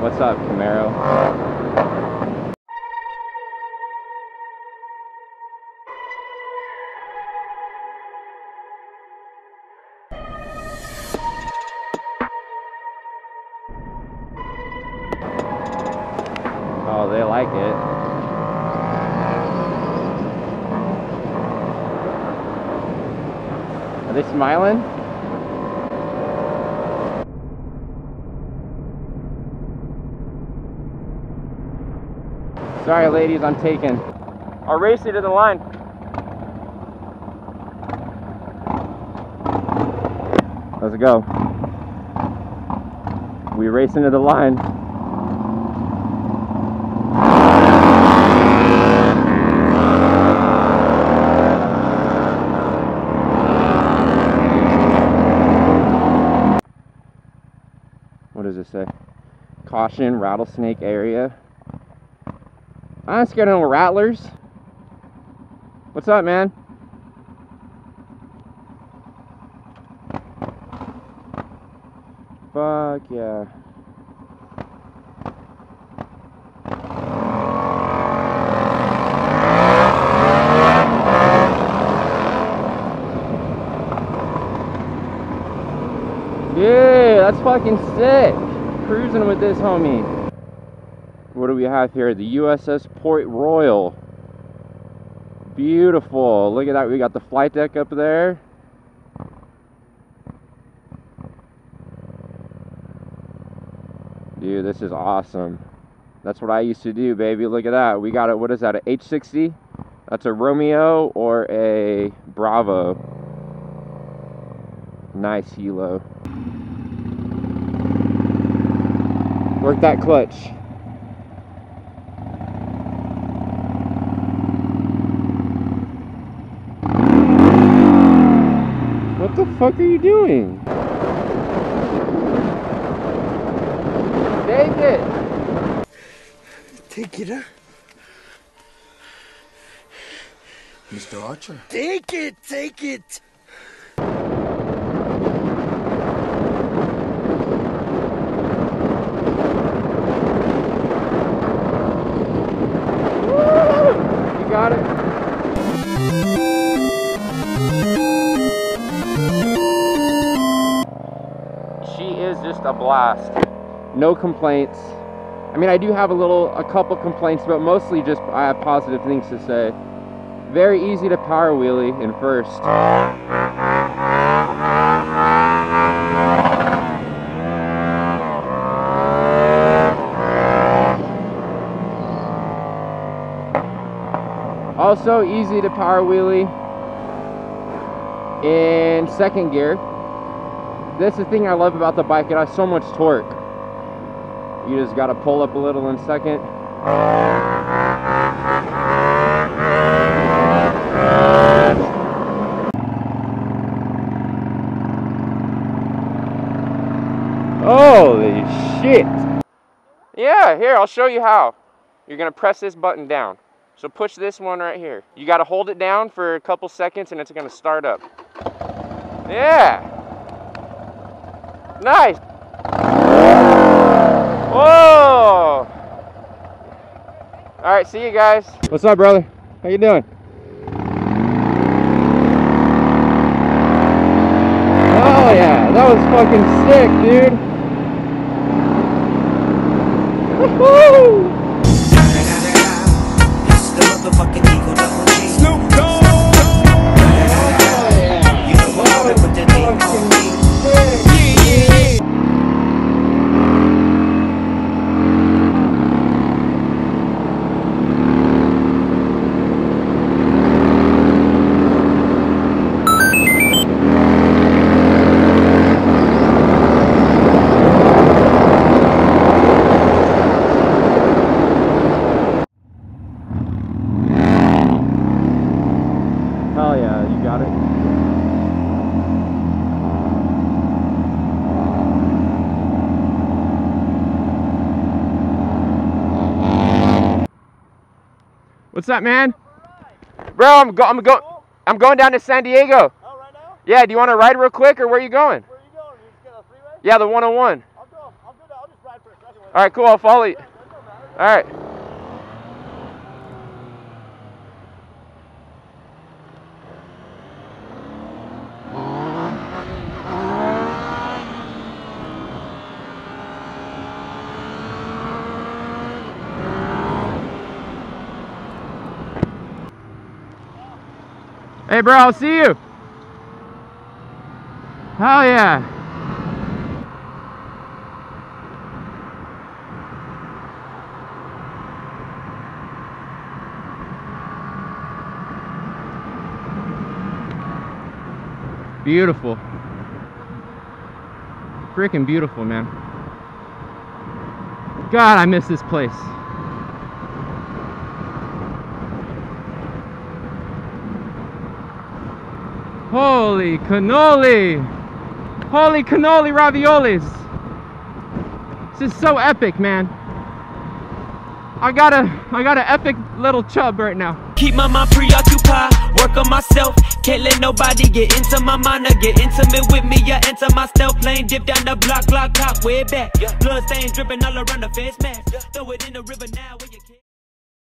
What's up, Camaro? Oh, they like it. Are they smiling? Sorry, ladies, I'm taken. I'll race you to the line. Let's go. We race into the line. What does it say? Caution, rattlesnake area. I'm scared of no rattlers. What's up, man? Fuck yeah. Yeah, that's fucking sick. Cruising with this homie. What do we have here? The USS Port Royal. Beautiful. Look at that. We got the flight deck up there. Dude, this is awesome. That's what I used to do, baby. Look at that. We got it. What is that? An H60? That's a Romeo or a Bravo. Nice helo. Work that clutch. What the fuck are you doing? Take it! Take it, huh? Mr. Archer. Take it! Take it! Woo! You got it? She is just a blast. No complaints. I mean, I do have a couple complaints, but mostly just I have positive things to say. Very easy to power wheelie in first. Also easy to power wheelie in second gear. That's the thing I love about the bike. It has so much torque. You just got to pull up a little in second. Holy shit. Yeah, here, I'll show you how. You're going to press this button down. So push this one right here. You got to hold it down for a couple seconds and it's going to start up. Yeah. Nice. Whoa. All right, see you guys. What's up, brother? How you doing? Oh yeah, that was fucking sick, dude. Woohoo! It's the motherfucking Eagle Double G. Snoop Dogg! Oh yeah. You know what I'm with the name on me. Hell yeah, you got it. What's up, man? Bro, I'm going down to San Diego. Oh, right now? Yeah, do you want to ride real quick or where are you going? Where are you going? You just get a freeway? Yeah, the 101. I'll do that. I'll just ride for a second with All right, cool. I'll follow you. All right. Hey, bro, I'll see you. Hell yeah. Beautiful. Freaking beautiful, man. God, I miss this place. Holy cannoli! Holy cannoli raviolis! This is so epic, man. I got an epic little chub right now. Keep my mind preoccupied, work on myself. Can't let nobody get into my mind or get intimate with me. I enter my stealth plane, dip down the block, cop way back. Blood stains dripping all around the face mask. Throw it in the river now where you can.